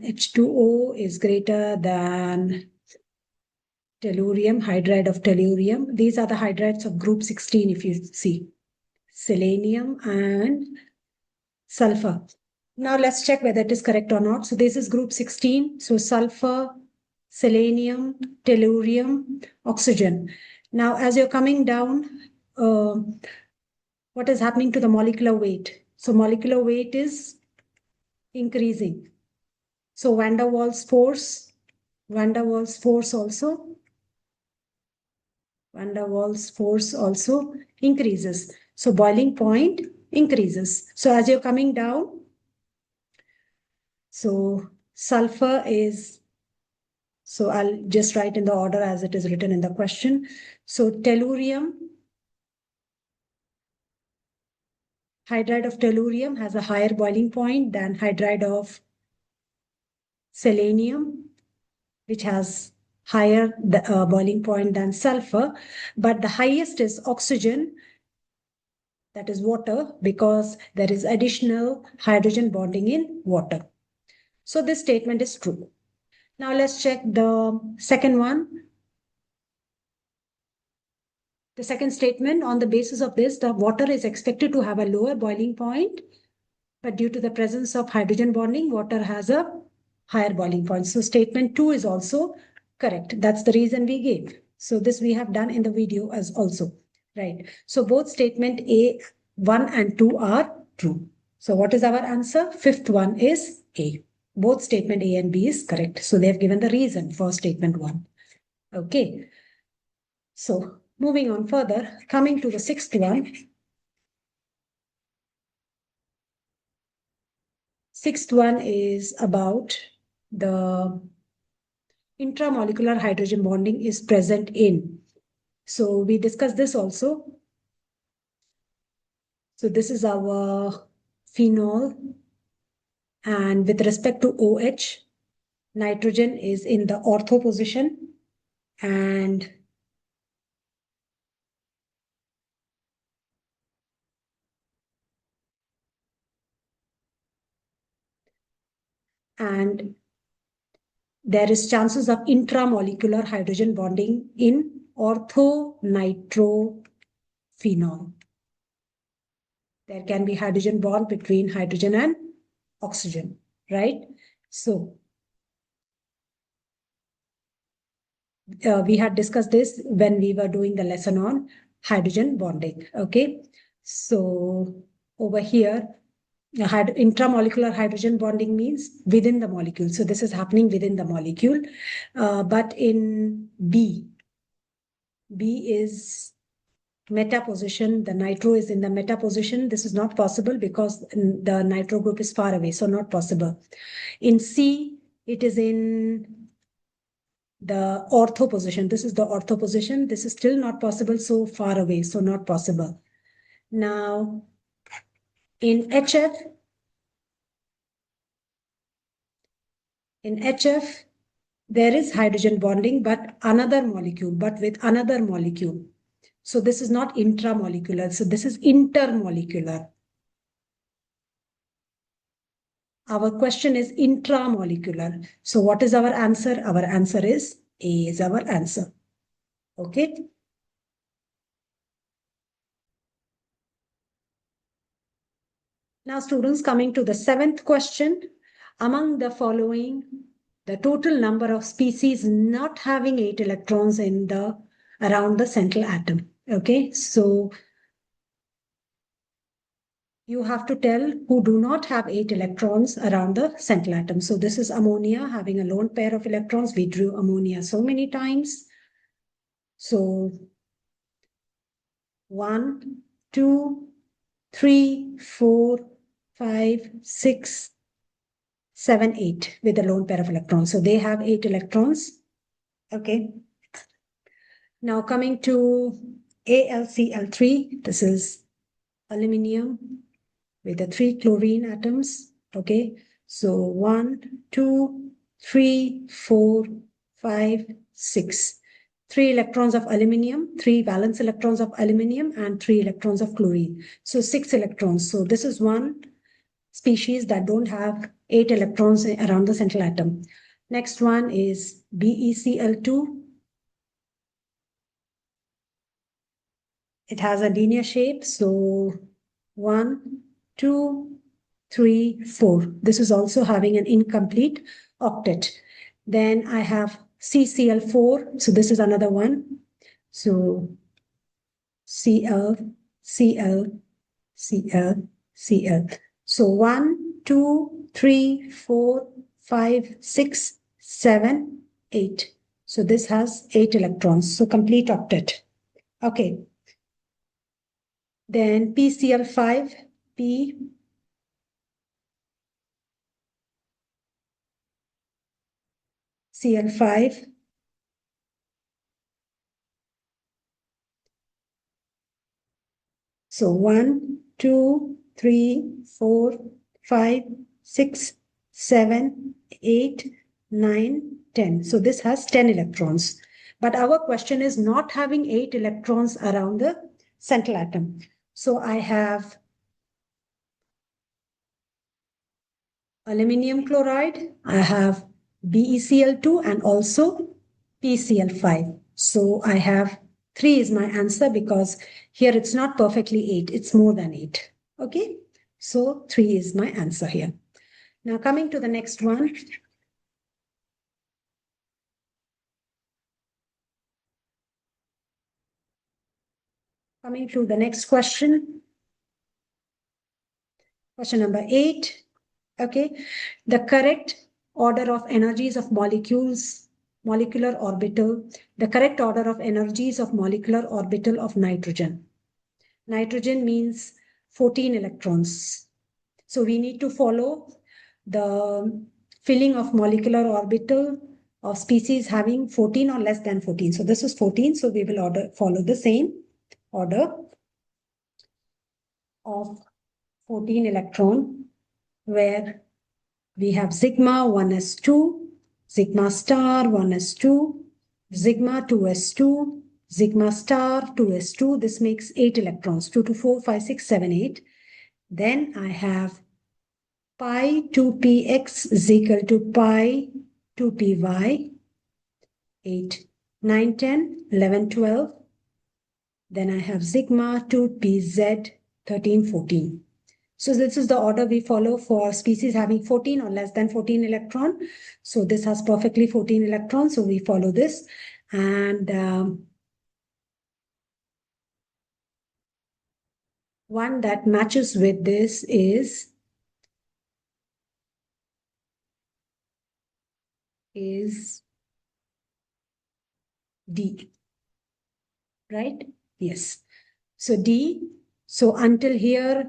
H2O is greater than tellurium, hydride of tellurium. These are the hydrides of group 16, if you see. Selenium and sulfur. Now let's check whether it is correct or not. So this is group 16. So sulfur, selenium, tellurium, oxygen. Now as you're coming down, what is happening to the molecular weight? So molecular weight is increasing. So van der Waals force also increases. So boiling point increases. So as you're coming down, so sulfur is, so I'll just write in the order as it is written in the question. So tellurium, hydride of tellurium has a higher boiling point than hydride of selenium, which has higher boiling point than sulfur, but the highest is oxygen, that is water, because there is additional hydrogen bonding in water. So this statement is true. Now let's check the second one. The second statement, on the basis of this, the water is expected to have a lower boiling point, but due to the presence of hydrogen bonding, water has a higher boiling point. So statement 2 is also correct. That's the reason we gave. So this we have done in the video as also, right? So both statement A, 1 and 2 are true. So what is our answer? Fifth one is A. Both statement A and B is correct. So they have given the reason for statement 1. Okay. So moving on further, coming to the sixth one. Sixth one is about the intramolecular hydrogen bonding is present in. So we discussed this also. So this is our phenol. And with respect to OH, nitrogen is in the ortho position. And there is chances of intramolecular hydrogen bonding in ortho-nitrophenol. There can be hydrogen bond between hydrogen and oxygen, right? So we had discussed this when we were doing the lesson on hydrogen bonding, okay? So over here, intramolecular hydrogen bonding means within the molecule. So this is happening within the molecule. But in B is meta position. The nitro is in the meta position. This is not possible because the nitro group is far away, so not possible. In C, it is in the ortho position. This is the ortho position. This is still not possible, so far away, so not possible. Now, in HF, there is hydrogen bonding, but with another molecule. So this is not intramolecular. So this is intermolecular. Our question is intramolecular. So what is our answer? Our answer is A is our answer. Okay. Now students, coming to the 7th question. Among the following, the total number of species not having 8 electrons in around the central atom. Okay, so you have to tell who do not have 8 electrons around the central atom. So this is ammonia having a lone pair of electrons. We drew ammonia so many times. So 1, 2, 3, 4, 5, 6, 7, 8 with a lone pair of electrons. So they have 8 electrons. Okay. Now coming to AlCl3, this is aluminium with the 3 chlorine atoms. Okay. So 1, 2, 3, 4, 5, 6. 3 electrons of aluminium, 3 valence electrons of aluminium, and 3 electrons of chlorine. So 6 electrons. So this is one species that don't have 8 electrons around the central atom. Next one is BeCl2. It has a linear shape. So 1, 2, 3, 4. This is also having an incomplete octet. Then I have CCl4. So this is another one. So Cl, Cl, Cl, Cl. So 1, 2, 3, 4, 5, 6, 7, 8. So this has 8 electrons. So complete octet. Okay. Then PCl5, P, Cl5. So 1, 2, 3, 4, 5, 6, 7, 8, 9, 10. So this has 10 electrons. But our question is not having 8 electrons around the central atom. So I have aluminium chloride, I have BeCl2 and also PCl5. So I have 3 is my answer because here it's not perfectly 8, it's more than 8. Okay, so 3 is my answer here. Now coming to the next one. Coming to the next question. Question number 8. Okay, the correct order of energies of molecules, molecular orbital, the correct order of energies of molecular orbital of nitrogen. Nitrogen means 14 electrons. So we need to follow the filling of molecular orbital of species having 14 or less than 14. So this is 14. So we will follow the same order of 14 electron, where we have sigma 1s2, sigma star 1s2, sigma 2s2, sigma star 2s2. This makes 8 electrons, 2 to 4, 5, 6, 7, 8. Then I have pi 2px is equal to pi 2py, 8, 9, 10, 11, 12. Then I have sigma 2pz, 13, 14. So this is the order we follow for species having 14 or less than 14 electron. So this has perfectly 14 electrons. So we follow this. And one that matches with this is D, right? Yes. So D. So until here,